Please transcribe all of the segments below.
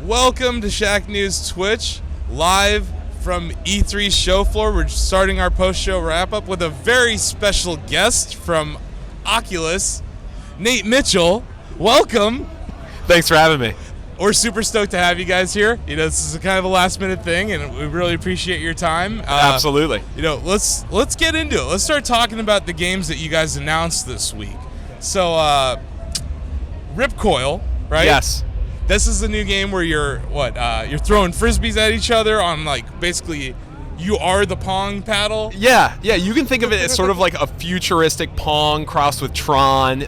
Welcome to Shacknews Twitch, live from E3 show floor. We're starting our post-show wrap-up with a very special guest from Oculus, Nate Mitchell. Welcome. Thanks for having me. We're super stoked to have you guys here. You know, this is kind of a last-minute thing, and we really appreciate your time. Absolutely. You know, let's get into it. Let's start talking about the games that you guys announced this week. So, Ripcoil, right? Yes. This is a new game where you're throwing frisbees at each other on, like, basically you are the Pong paddle. Yeah, you can think of it as sort of like a futuristic Pong crossed with Tron.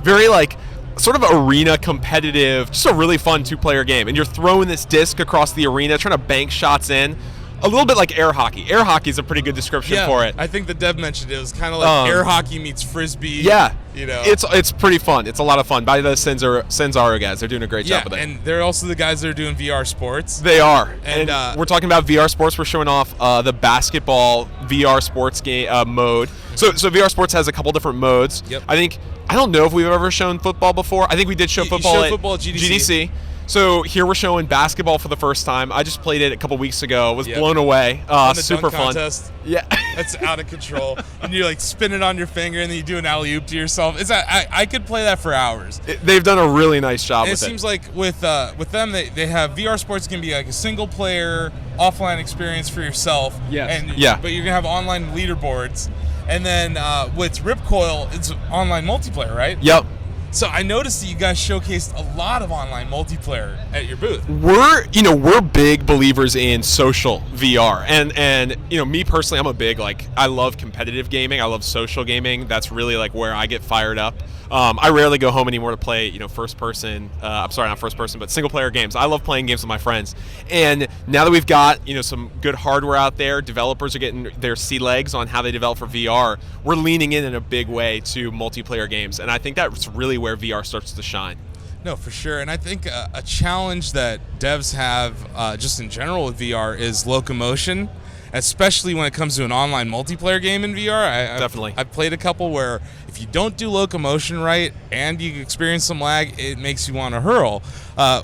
Very like sort of arena competitive, just a really fun two-player game. And you're throwing this disc across the arena, trying to bank shots in. A little bit like air hockey. Air hockey is a pretty good description for it. I think the dev mentioned it was kind of like air hockey meets frisbee. Yeah, you know, it's pretty fun. It's a lot of fun. By the Senzaro guys, they're doing a great job with it. And they're also the guys that are doing VR sports. They are, and we're talking about VR sports. We're showing off the basketball VR sports game mode. So VR sports has a couple different modes. Yep. I don't know if we've ever shown football before. I think we did show football at GDC. So here we're showing basketball for the first time. I just played it a couple weeks ago. Was blown away. Super fun. Contest. Yeah. That's out of control. And you like spin it on your finger and then you do an alley-oop to yourself. I could play that for hours. They've done a really nice job with it. It seems like with them, they have VR sports can be like a single-player offline experience for yourself. Yes. But you're going to have online leaderboards. And then with Ripcoil, it's online multiplayer, right? Yep. So I noticed that you guys showcased a lot of online multiplayer at your booth. We're big believers in social VR, and me personally, I'm a big I love competitive gaming. I love social gaming. That's really like where I get fired up. I rarely go home anymore to play first person. I'm sorry, not first person, but single player games. I love playing games with my friends. And now that we've got some good hardware out there, developers are getting their sea legs on how they develop for VR. We're leaning in a big way to multiplayer games, and I think that's really where VR starts to shine. No, for sure. And I think a challenge that devs have just in general with VR is locomotion, especially when it comes to an online multiplayer game in VR. Definitely. I've played a couple where if you don't do locomotion right and you experience some lag, it makes you want to hurl.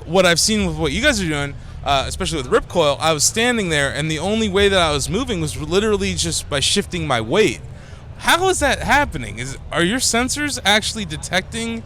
What I've seen with what you guys are doing, especially with Ripcoil, I was standing there and the only way that I was moving was literally just by shifting my weight. How is that happening? Are your sensors actually detecting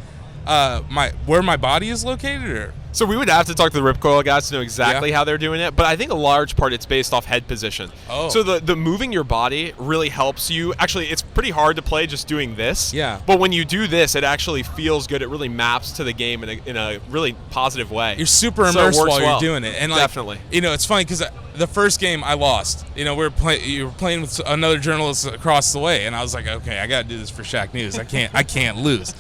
where my body is located? Or? So we would have to talk to the Ripcoil guys to know exactly how they're doing it, but I think a large part it's based off head position. Oh. So the moving your body really helps you. Actually, it's pretty hard to play just doing this. Yeah. But when you do this, it actually feels good. It really maps to the game in a really positive way. You're super immersed while you're doing it. And definitely. It's funny because the first game I lost. You were playing with another journalist across the way, and I was like, okay, I got to do this for Shacknews. I can't lose.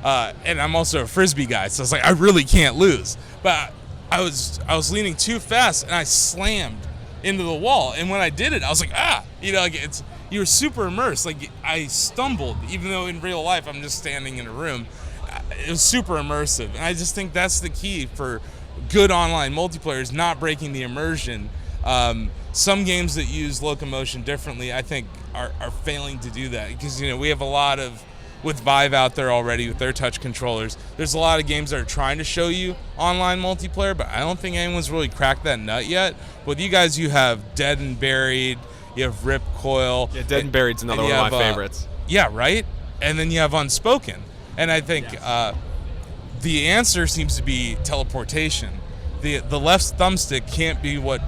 And I'm also a frisbee guy, so I was like, I really can't lose. But I was leaning too fast, and I slammed into the wall. And when I did it, I was like, you were super immersed. Like I stumbled, even though in real life I'm just standing in a room. It was super immersive, and I just think that's the key for good online multiplayer is not breaking the immersion. Some games that use locomotion differently, I think, are failing to do that because we have a lot of. With Vive out there already with their touch controllers, there's a lot of games that are trying to show you online multiplayer, but I don't think anyone's really cracked that nut yet. With you guys, you have Dead and Buried, you have Ripcoil. Yeah, Dead and Buried's another one of my favorites. Yeah, right? And then you have Unspoken. And I think the answer seems to be teleportation. The left thumbstick can't be what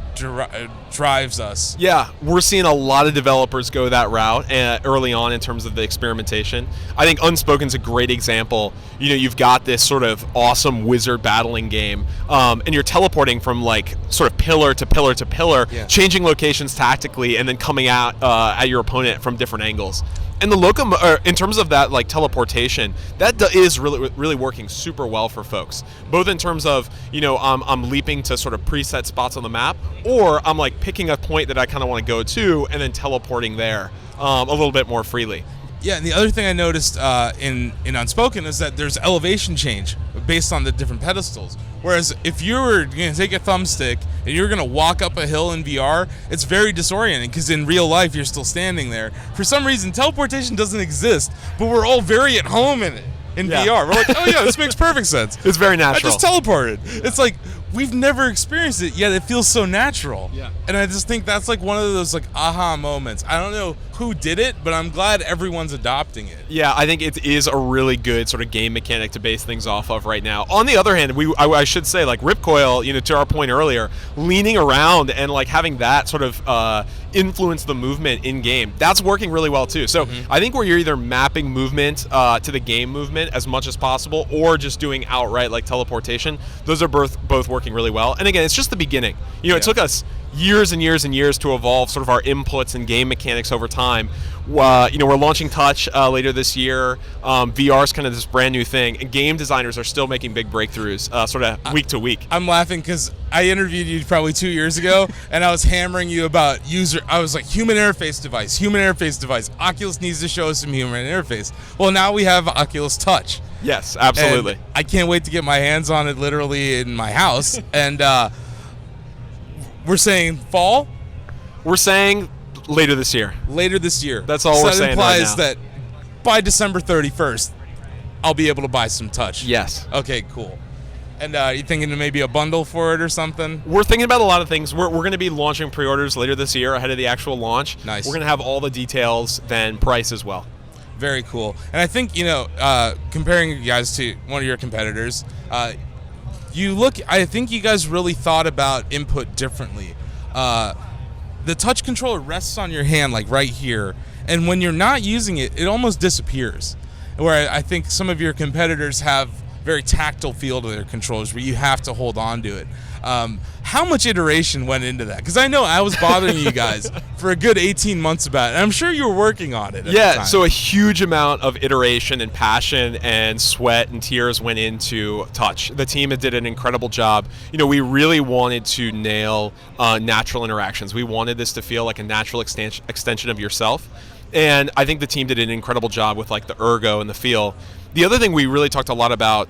drives us. Yeah, we're seeing a lot of developers go that route early on in terms of the experimentation. I think Unspoken's a great example. You've got this sort of awesome wizard battling game, and you're teleporting from sort of pillar to pillar to pillar, changing locations tactically, and then coming out at your opponent from different angles. And in terms of that, teleportation, that is really working super well for folks. Both in terms of, I'm leaping to sort of preset spots on the map, or I'm picking a point that I kind of want to go to and then teleporting there a little bit more freely. Yeah, and the other thing I noticed in Unspoken is that there's elevation change based on the different pedestals. Whereas if you were going to take a thumbstick and you're going to walk up a hill in VR, it's very disorienting because in real life you're still standing there. For some reason, teleportation doesn't exist, but we're all very at home in it. In VR, we're like, oh yeah, this makes perfect sense. It's very natural. I just teleported. It's like we've never experienced it, yet it feels so natural. Yeah. And I just think that's like one of those like aha moments. I don't know who did it, but I'm glad everyone's adopting it. Yeah, I think it is a really good sort of game mechanic to base things off of right now. On the other hand, I should say, like Ripcoil, to our point earlier, leaning around and like having that sort of influence the movement in game, that's working really well too. So I think where you're either mapping movement to the game movement as much as possible, or just doing outright like teleportation, those are both working really well. And again, it's just the beginning. It took us years and years and years to evolve sort of our inputs and game mechanics over time. We're launching Touch later this year. VR is kind of this brand new thing, and game designers are still making big breakthroughs sort of week to week. I'm laughing because I interviewed you probably 2 years ago, and I was hammering you about I was like, human interface device. Oculus needs to show us some human interface. Well, now we have Oculus Touch. Yes, absolutely. And I can't wait to get my hands on it literally in my house. And we're saying fall? We're saying later this year. Later this year. That's all we're saying right now. That implies that by December 31st, I'll be able to buy some Touch. Yes. Okay, cool. And you thinking of maybe a bundle for it or something? We're thinking about a lot of things. We're going to be launching pre-orders later this year ahead of the actual launch. Nice. We're going to have all the details, then price as well. Very cool. And I think, comparing you guys to one of your competitors, I think you guys really thought about input differently. The touch controller rests on your hand like right here, and when you're not using it, it almost disappears. Where I think some of your competitors have very tactile feel to their controllers where you have to hold on to it. How much iteration went into that? Because I know I was bothering you guys for a good 18 months about it, and I'm sure you were working on it at the time. So a huge amount of iteration and passion and sweat and tears went into Touch. The team did an incredible job. We really wanted to nail natural interactions. We wanted this to feel like a natural extension of yourself. And I think the team did an incredible job with like the ergo and the feel. The other thing we really talked a lot about,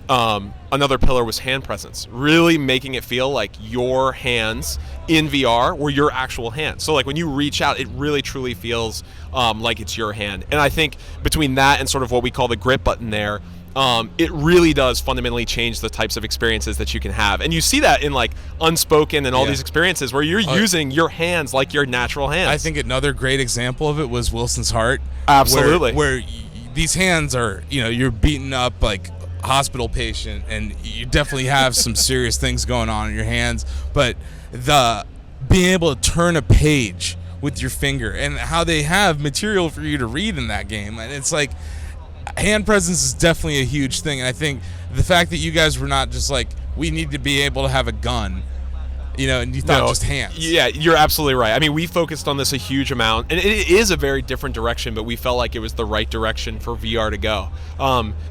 another pillar, was hand presence. Really making it feel like your hands in VR were your actual hands. So like when you reach out, it really truly feels like it's your hand. And I think between that and sort of what we call the grip button there, it really does fundamentally change the types of experiences that you can have. And you see that in like Unspoken and all these experiences where you're using your hands like your natural hands. I think another great example of it was Wilson's Heart. Absolutely. Where these hands are, you're beaten up like a hospital patient, and you definitely have some serious things going on in your hands. But the being able to turn a page with your finger, and how they have material for you to read in that game, and it's like hand presence is definitely a huge thing. And I think the fact that you guys were not just like, we need to be able to have a gun, and you thought just hands. Yeah, you're absolutely right. I mean, we focused on this a huge amount, and it is a very different direction, but we felt like it was the right direction for VR to go.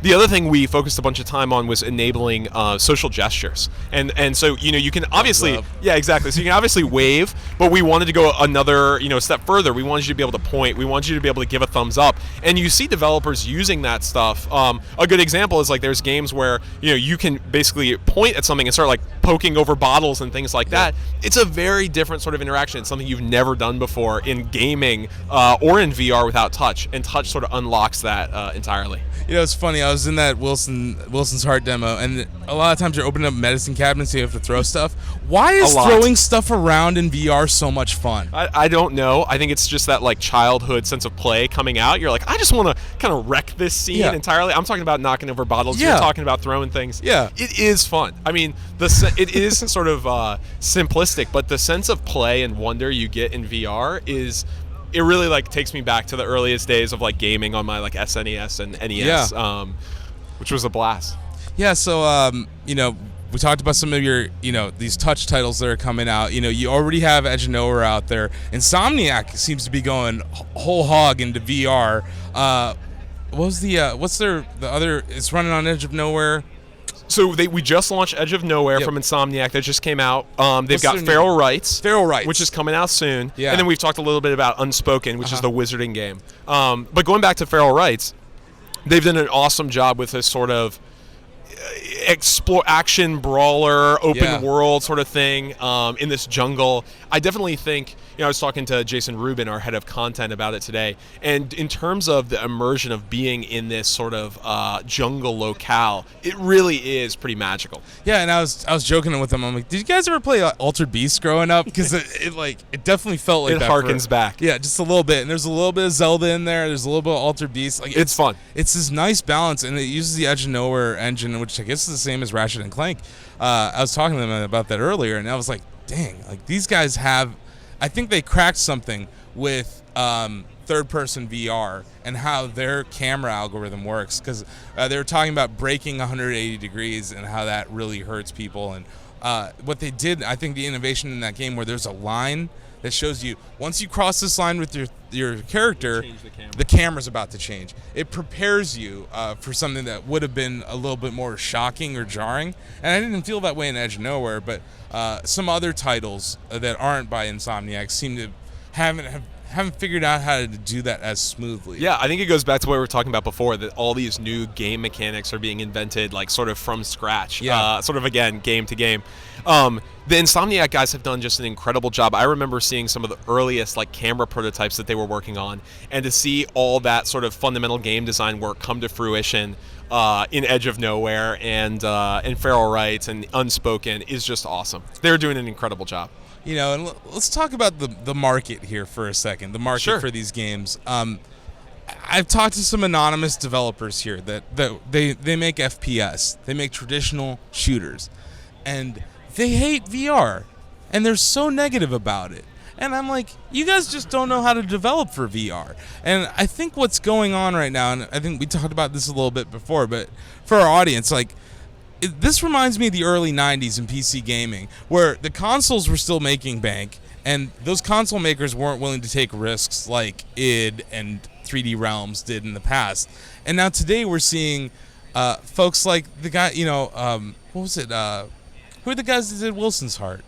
The other thing we focused a bunch of time on was enabling social gestures. And so, you can obviously... Yeah, exactly. So you can obviously wave, but we wanted to go another, step further. We wanted you to be able to point. We wanted you to be able to give a thumbs up. And you see developers using that stuff. A good example is like there's games where, you can basically point at something and start like poking over bottles and things like that. It's a very different sort of interaction. It's something you've never done before in gaming or in VR without Touch, and Touch sort of unlocks that entirely. It's funny. I was in that Wilson's Heart demo, and a lot of times you're opening up medicine cabinets, so you have to throw stuff. Why is throwing stuff around in VR so much fun? I don't know. I think it's just that like childhood sense of play coming out. You're like, I just want to kind of wreck this scene entirely. I'm talking about knocking over bottles. You're talking about throwing things. Yeah. It is fun. I mean, it is sort of simplistic, but the sense of play and wonder you get in VR it really like takes me back to the earliest days of like gaming on my like SNES and NES, which was a blast. Yeah, so we talked about some of your these Touch titles that are coming out. You already have Edge of Nowhere out there. Insomniac seems to be going whole hog into VR. What was the other? It's running on Edge of Nowhere. So we just launched Edge of Nowhere from Insomniac. That just came out. They've got Feral Rights, which is coming out soon. Yeah. And then we've talked a little bit about Unspoken, which is the wizarding game. But going back to Feral Rights, they've done an awesome job with this sort of action brawler, open world sort of thing in this jungle. I definitely think I was talking to Jason Rubin, our head of content, about it today. And in terms of the immersion of being in this sort of jungle locale, it really is pretty magical. Yeah, and I was joking with them. I'm like, did you guys ever play Altered Beast growing up? Because it definitely felt like it that. Harkens back. Yeah, just a little bit. And there's a little bit of Zelda in there. There's a little bit of Altered Beast. Like it's fun. It's this nice balance, and it uses the Edge of Nowhere engine, which I guess is the same as Ratchet and Clank. I was talking to them about that earlier, and I was like, dang, like these guys have, I think they cracked something with third-person VR and how their camera algorithm works, because they were talking about breaking 180 degrees and how that really hurts people. And what they did, I think the innovation in that game where there's a line that shows you once you cross this line with your character, the camera's about to change. It prepares you for something that would have been a little bit more shocking or jarring. And I didn't feel that way in Edge of Nowhere, but some other titles that aren't by Insomniac seem to haven't figured out how to do that as smoothly. Yeah, I think it goes back to what we were talking about before, that all these new game mechanics are being invented like sort of from scratch. Yeah. Sort of, again, game to game. The Insomniac guys have done just an incredible job. I remember seeing some of the earliest like camera prototypes that they were working on, and to see all that sort of fundamental game design work come to fruition in Edge of Nowhere and Feral Rights and Unspoken is just awesome. They're doing an incredible job. And let's talk about the market here for a second. The market for these games. I've talked to some anonymous developers here that they make FPS. They make traditional shooters, and they hate VR, and they're so negative about it. And I'm like, you guys just don't know how to develop for VR. And I think what's going on right now, and I think we talked about this a little bit before, but for our audience, like, this reminds me of the early 90s in PC gaming, where the consoles were still making bank, and those console makers weren't willing to take risks like id and 3D Realms did in the past. And now today we're seeing folks like the guy, what was it? Who are the guys that did Wilson's Heart?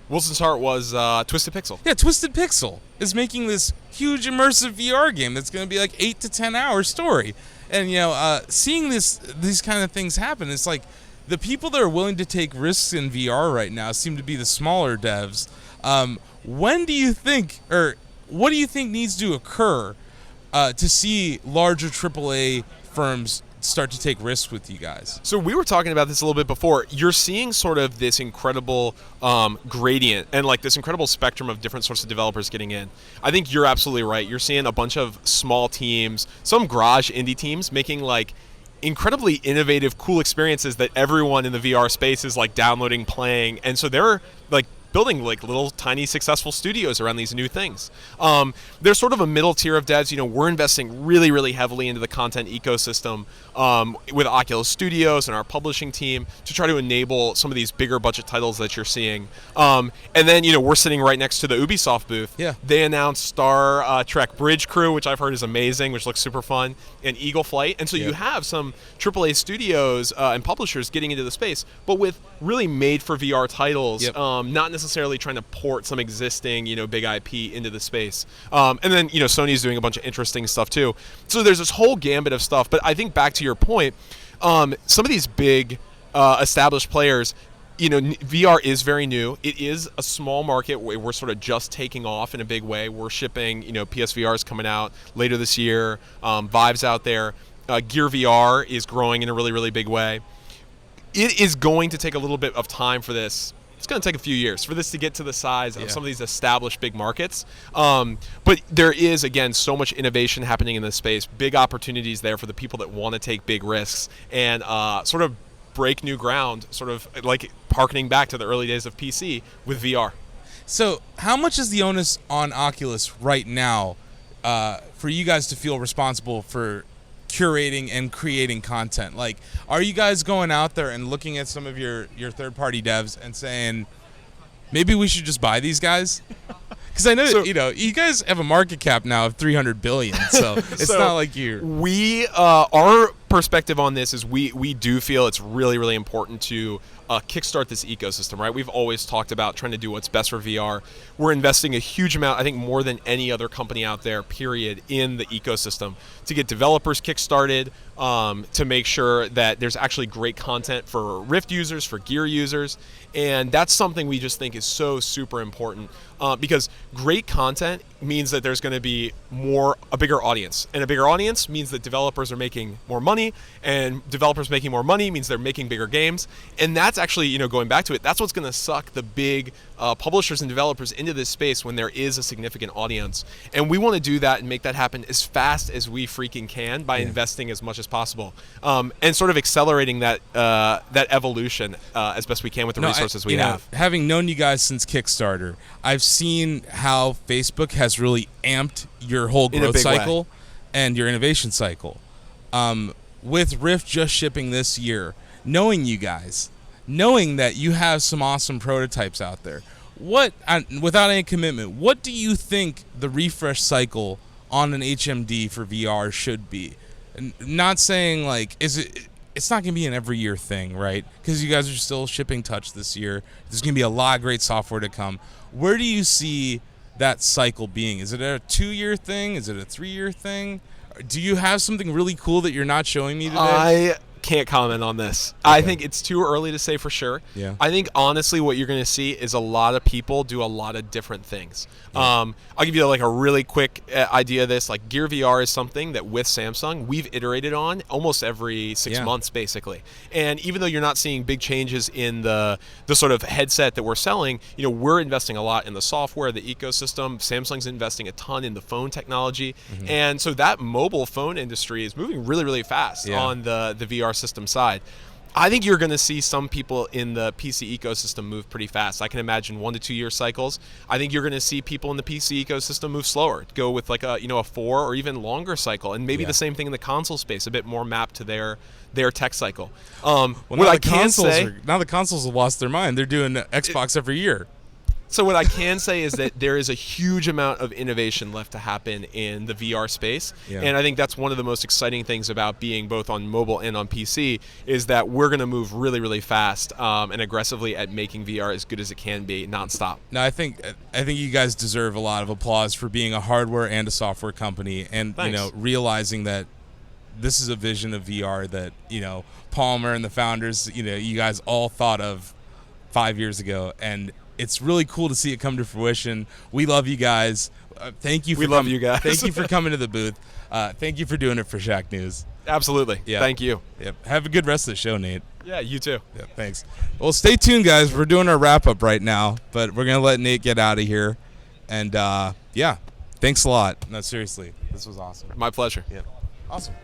Wilson's Heart was Twisted Pixel. Yeah, Twisted Pixel is making this huge immersive VR game that's going to be like 8 to 10 hour story. And seeing these kind of things happen, it's like the people that are willing to take risks in VR right now seem to be the smaller devs. When do you think, or what do you think needs to occur to see larger AAA firms start to take risks with you guys? So we were talking about this a little bit before. You're seeing sort of this incredible gradient and like this incredible spectrum of different sorts of developers getting in. I think you're absolutely right. You're seeing a bunch of small teams, some garage indie teams making like incredibly innovative, cool experiences that everyone in the VR space is like downloading, playing, and so they're like building like little tiny successful studios around these new things. There's sort of a middle tier of devs. We're investing really, really heavily into the content ecosystem with Oculus Studios and our publishing team to try to enable some of these bigger budget titles that you're seeing. And then, we're sitting right next to the Ubisoft booth. Yeah. They announced Star Trek Bridge Crew, which I've heard is amazing, which looks super fun, and Eagle Flight. And so you have some AAA studios and publishers getting into the space, but with really made for VR titles, not necessarily trying to port some existing, big IP into the space. And then, Sony's doing a bunch of interesting stuff too. So there's this whole gambit of stuff. But I think back to your point, some of these big established players, VR is very new. It is a small market where we're sort of just taking off in a big way. We're shipping, PSVR is coming out later this year. Vive's out there. Gear VR is growing in a really, really big way. It is going to take a little bit of time for this. It's going to take a few years for this to get to the size of some of these established big markets. But there is, again, so much innovation happening in this space, big opportunities there for the people that want to take big risks and sort of break new ground, sort of like harkening back to the early days of PC with VR. So how much is the onus on Oculus right now for you guys to feel responsible for curating and creating content? Like, are you guys going out there and looking at some of your third-party devs and saying, maybe we should just buy these guys? Because I know, you guys have a market cap now of $300 billion, so it's not like you're... Our perspective on this is we do feel it's really, really important to kickstart this ecosystem, right? We've always talked about trying to do what's best for VR. We're investing a huge amount, I think more than any other company out there, period, in the ecosystem to get developers kickstarted, to make sure that there's actually great content for Rift users, for Gear users, and that's something we just think is so super important, because great content means that there's going to be a bigger audience, and a bigger audience means that developers are making more money, and developers making more money means they're making bigger games, and that's actually, going back to it, that's what's going to suck the big publishers and developers into this space when there is a significant audience, and we want to do that and make that happen as fast as we freaking can by investing as much as possible, and sort of accelerating that evolution as best we can with the resources we have. Having known you guys since Kickstarter, I've seen how Facebook has really amped your whole growth cycle and your innovation cycle. With Rift just shipping this year, knowing you guys, knowing that you have some awesome prototypes out there, without any commitment, what do you think the refresh cycle on an HMD for VR should be? And not saying like, it's not going to be an every year thing, right? Because you guys are still shipping Touch this year. There's going to be a lot of great software to come. Where do you see that cycle being? Is it a 2-year thing? Is it a 3-year thing? Do you have something really cool that you're not showing me today? I can't comment on this. Okay. I think it's too early to say for sure. Yeah. I think honestly what you're going to see is a lot of people do a lot of different things. Yeah. I'll give you like a really quick idea of this. Like Gear VR is something that with Samsung we've iterated on almost every 6 months basically. And even though you're not seeing big changes in the sort of headset that we're selling, we're investing a lot in the software, the ecosystem. Samsung's investing a ton in the phone technology. Mm-hmm. And so that mobile phone industry is moving really, really fast on the VR system side. I think you're going to see some people in the PC ecosystem move pretty fast. I can imagine 1 to 2 year cycles. I think you're going to see people in the PC ecosystem move slower, go with like a 4 or even longer cycle, and maybe the same thing in the console space, a bit more mapped to their tech cycle. Now the consoles have lost their mind. They're doing Xbox every year. So what I can say is that there is a huge amount of innovation left to happen in the VR space, and I think that's one of the most exciting things about being both on mobile and on PC is that we're going to move really, really fast and aggressively at making VR as good as it can be, nonstop. No, I think you guys deserve a lot of applause for being a hardware and a software company, and realizing that this is a vision of VR that Palmer and the founders, you guys all thought of 5 years ago, and it's really cool to see it come to fruition. We love you guys. Thank you. We love you guys. Thank you for coming to the booth. Thank you for doing it for Shacknews. Absolutely. Yeah. Thank you. Yep. Have a good rest of the show, Nate. Yeah, you too. Yeah, thanks. Well, stay tuned, guys. We're doing our wrap-up right now, but we're going to let Nate get out of here. And, thanks a lot. No, seriously. This was awesome. My pleasure. Yeah. Awesome.